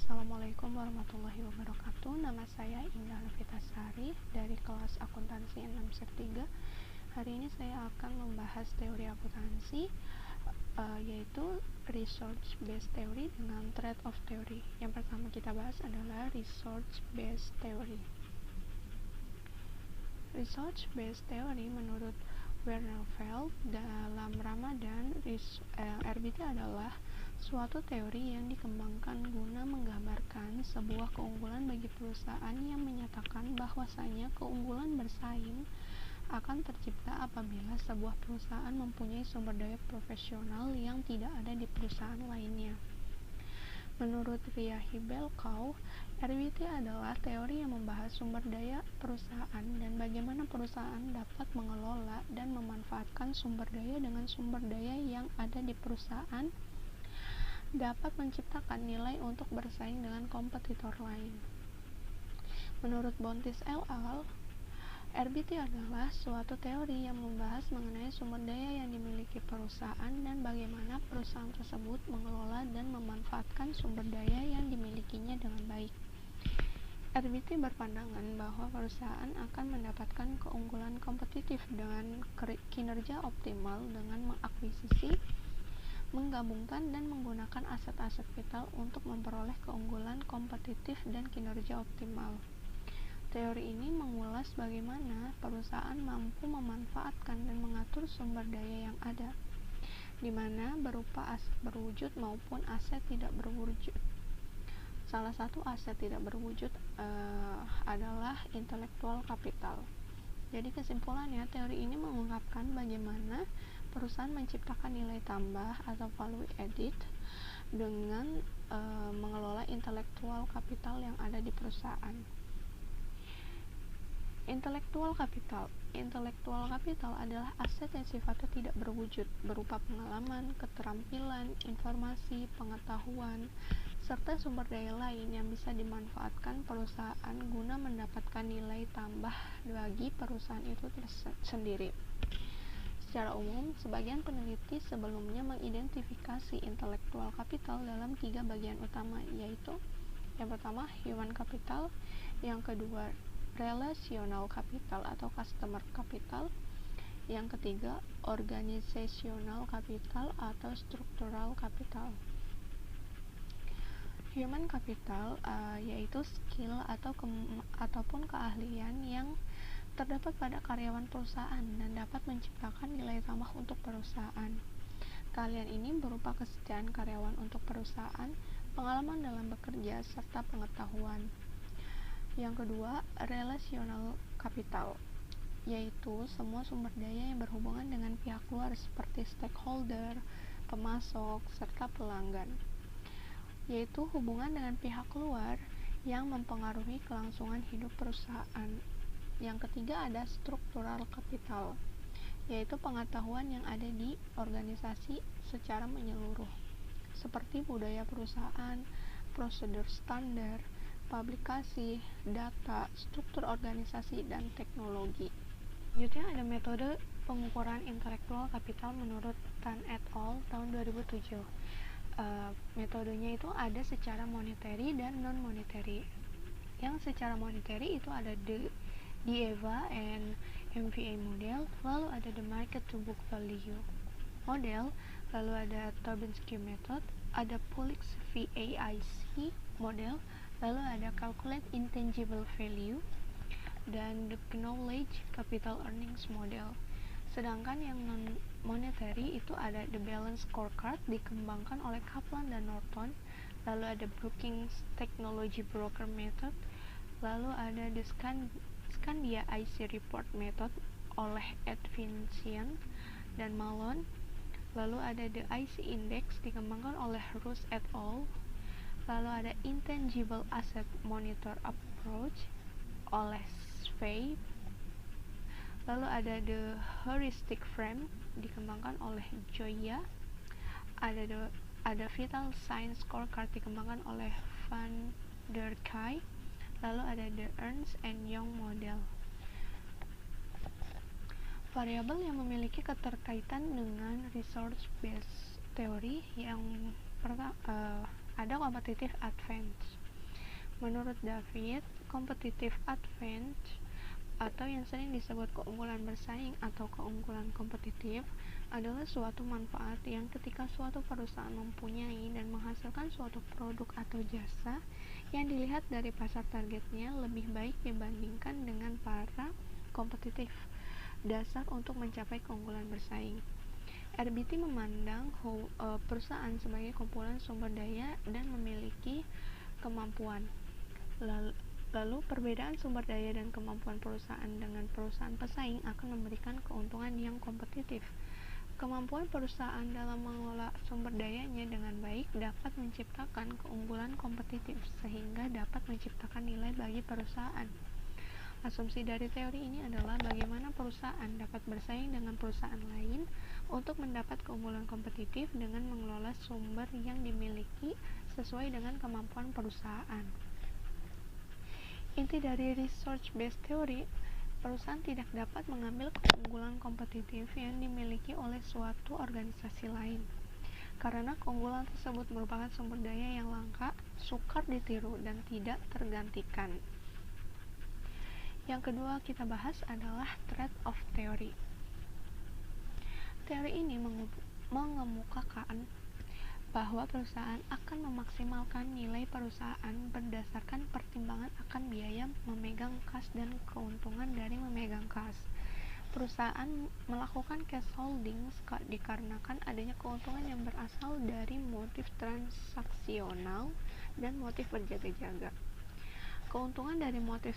Assalamualaikum warahmatullahi wabarakatuh. Nama saya Indah Novitasari dari kelas akuntansi 6-3. Hari ini saya akan membahas teori akuntansi, yaitu research based theory dengan trade off theory. Yang pertama kita bahas adalah research based theory. Research based theory menurut Werner Feld dalam Ramadan, RBT adalah suatu teori yang dikembangkan guna menggambarkan sebuah keunggulan bagi perusahaan yang menyatakan bahwasanya keunggulan bersaing akan tercipta apabila sebuah perusahaan mempunyai sumber daya profesional yang tidak ada di perusahaan lainnya. Menurut Riahi Belkau, RBT adalah teori yang membahas sumber daya perusahaan dan bagaimana perusahaan dapat mengelola dan memanfaatkan sumber daya dengan sumber daya yang ada di perusahaan dapat menciptakan nilai untuk bersaing dengan kompetitor lain. Menurut Bontis et al., RBT adalah suatu teori yang membahas mengenai sumber daya yang dimiliki perusahaan dan bagaimana perusahaan tersebut mengelola dan memanfaatkan sumber daya yang dimilikinya dengan baik. RBT berpandangan bahwa perusahaan akan mendapatkan keunggulan kompetitif dengan kinerja optimal dengan mengakuisisi, menggabungkan dan menggunakan aset-aset vital untuk memperoleh keunggulan kompetitif dan kinerja optimal. Teori ini mengulas bagaimana perusahaan mampu memanfaatkan dan mengatur sumber daya yang ada, di mana berupa aset berwujud maupun aset tidak berwujud. Salah satu aset tidak berwujud adalah intellectual capital. Jadi kesimpulannya, teori ini mengungkapkan bagaimana perusahaan menciptakan nilai tambah atau value added dengan mengelola intellectual capital yang ada di perusahaan. Intellectual capital adalah aset yang sifatnya tidak berwujud, berupa pengalaman, keterampilan, informasi, pengetahuan, serta sumber daya lain yang bisa dimanfaatkan perusahaan guna mendapatkan nilai tambah bagi perusahaan itu sendiri. Secara umum, sebagian peneliti sebelumnya mengidentifikasi intellectual capital dalam 3 bagian utama, yaitu yang pertama human capital, yang kedua relational capital atau customer capital, yang ketiga organizational capital atau structural capital. Human capital yaitu skill ataupun keahlian yang terdapat pada karyawan perusahaan dan dapat menciptakan nilai tambah untuk perusahaan. Keahlian ini berupa kesetiaan karyawan untuk perusahaan, pengalaman dalam bekerja, serta pengetahuan. Yang kedua, relational capital, yaitu semua sumber daya yang berhubungan dengan pihak luar seperti stakeholder, pemasok, serta pelanggan, yaitu hubungan dengan pihak luar yang mempengaruhi kelangsungan hidup perusahaan. Yang ketiga ada structural capital, yaitu pengetahuan yang ada di organisasi secara menyeluruh, seperti budaya perusahaan, prosedur standar, publikasi, data, struktur organisasi, dan teknologi. Selanjutnya ada metode pengukuran intellectual capital menurut Tan et al. Tahun 2007. Metodenya itu ada secara monetary dan non-monetary. Yang secara monetary itu ada the EVA and MVA model, lalu ada the market to book value model, lalu ada Tobinsky method, ada Pulik's VAIC model, lalu ada calculate intangible value, dan the knowledge capital earnings model. Sedangkan yang non-monetary itu ada the balance scorecard, dikembangkan oleh Kaplan dan Norton, lalu ada Brookings technology broker method, lalu ada the Scandia IC report method oleh Ed Vincent dan Malone, lalu ada the IC index, dikembangkan oleh Roos et al., lalu ada intangible asset monitor approach oleh Svei, lalu ada the heuristic frame, dikembangkan oleh Joya, ada vital sign scorecard, dikembangkan oleh Van der Kay, lalu ada the Ernst and Young model. Variabel yang memiliki keterkaitan dengan research based theory yang ada competitive advantage. Menurut David, competitive advantage atau yang sering disebut keunggulan bersaing atau keunggulan kompetitif adalah suatu manfaat yang ketika suatu perusahaan mempunyai dan menghasilkan suatu produk atau jasa yang dilihat dari pasar targetnya lebih baik dibandingkan dengan para kompetitif dasar untuk mencapai keunggulan bersaing. RBT memandang perusahaan sebagai kumpulan sumber daya dan memiliki kemampuan. Lalu perbedaan sumber daya dan kemampuan perusahaan dengan perusahaan pesaing akan memberikan keuntungan yang kompetitif. Kemampuan perusahaan dalam mengelola sumber dayanya dengan baik dapat menciptakan keunggulan kompetitif sehingga dapat menciptakan nilai bagi perusahaan. Asumsi dari teori ini adalah bagaimana perusahaan dapat bersaing dengan perusahaan lain untuk mendapat keunggulan kompetitif dengan mengelola sumber yang dimiliki sesuai dengan kemampuan perusahaan. Inti dari research-based theory, perusahaan tidak dapat mengambil keunggulan kompetitif yang dimiliki oleh suatu organisasi lain, karena keunggulan tersebut merupakan sumber daya yang langka, sukar ditiru, dan tidak tergantikan. Yang kedua kita bahas adalah trade-off theory. Teori ini mengemukakan bahwa perusahaan akan memaksimalkan nilai perusahaan berdasarkan pertimbangan akan biaya memegang kas dan keuntungan dari memegang kas. Perusahaan melakukan cash holding dikarenakan adanya keuntungan yang berasal dari motif transaksional dan motif berjaga-jaga. Keuntungan dari motif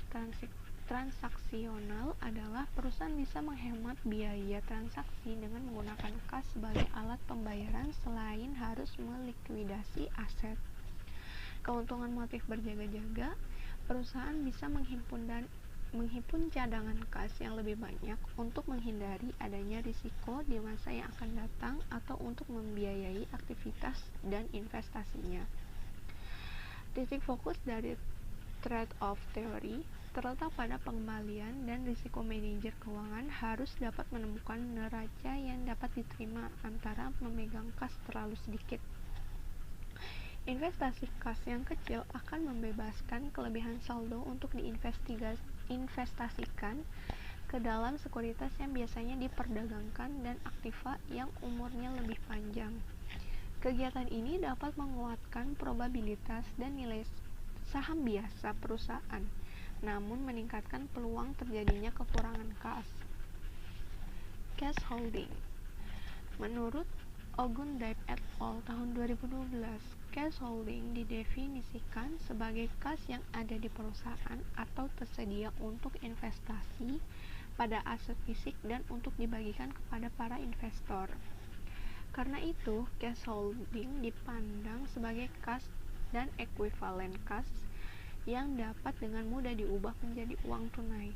transaksional adalah perusahaan bisa menghemat biaya transaksi dengan menggunakan kas sebagai alat pembayaran selain harus melikuidasi aset. Keuntungan motif berjaga-jaga, perusahaan bisa menghimpun cadangan kas yang lebih banyak untuk menghindari adanya risiko di masa yang akan datang atau untuk membiayai aktivitas dan investasinya. Titik fokus dari trade-off theory terletak pada pengembalian dan risiko manajer keuangan harus dapat menemukan neraca yang dapat diterima antara memegang kas terlalu sedikit. Investasi kas yang kecil akan membebaskan kelebihan saldo untuk diinvestasikan ke dalam sekuritas yang biasanya diperdagangkan dan aktiva yang umurnya lebih panjang. Kegiatan ini dapat menguatkan probabilitas dan nilai saham biasa perusahaan, namun meningkatkan peluang terjadinya kekurangan kas. Cash holding. Menurut Ogun Deib et al. Tahun 2012, cash holding didefinisikan sebagai kas yang ada di perusahaan atau tersedia untuk investasi pada aset fisik dan untuk dibagikan kepada para investor. Karena itu, cash holding dipandang sebagai kas dan ekuivalen kas yang dapat dengan mudah diubah menjadi uang tunai.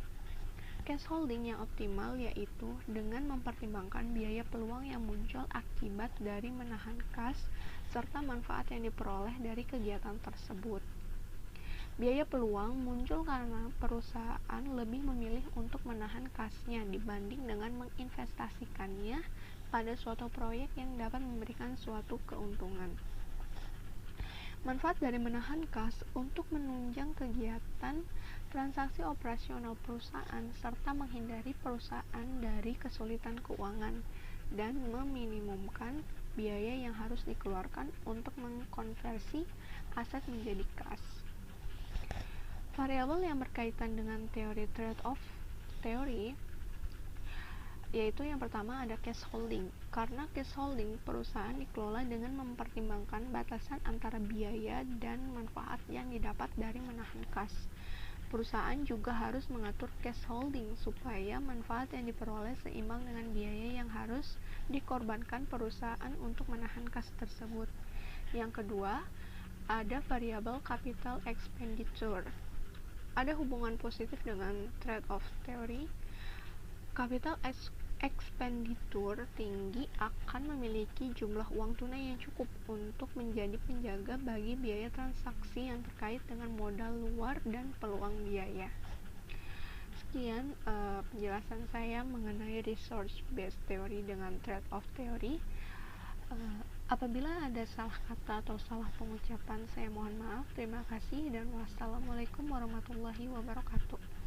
Cash holding yang optimal yaitu dengan mempertimbangkan biaya peluang yang muncul akibat dari menahan kas serta manfaat yang diperoleh dari kegiatan tersebut. Biaya peluang muncul karena perusahaan lebih memilih untuk menahan kasnya dibanding dengan menginvestasikannya pada suatu proyek yang dapat memberikan suatu keuntungan. Manfaat dari menahan kas untuk menunjang kegiatan transaksi operasional perusahaan serta menghindari perusahaan dari kesulitan keuangan dan meminimumkan biaya yang harus dikeluarkan untuk mengkonversi aset menjadi kas. Variabel yang berkaitan dengan teori trade-off teori yaitu yang pertama ada cash holding. Karena cash holding perusahaan dikelola dengan mempertimbangkan batasan antara biaya dan manfaat yang didapat dari menahan kas. Perusahaan juga harus mengatur cash holding supaya manfaat yang diperoleh seimbang dengan biaya yang harus dikorbankan perusahaan untuk menahan kas tersebut. Yang kedua, ada variabel capital expenditure. Ada hubungan positif dengan trade-off theory. Capital expenditure tinggi akan memiliki jumlah uang tunai yang cukup untuk menjadi penjaga bagi biaya transaksi yang terkait dengan modal luar dan peluang biaya. Sekian penjelasan saya mengenai research based theory dengan trade-off theory. Apabila ada salah kata atau salah pengucapan, saya mohon maaf. Terima kasih dan wassalamualaikum warahmatullahi wabarakatuh.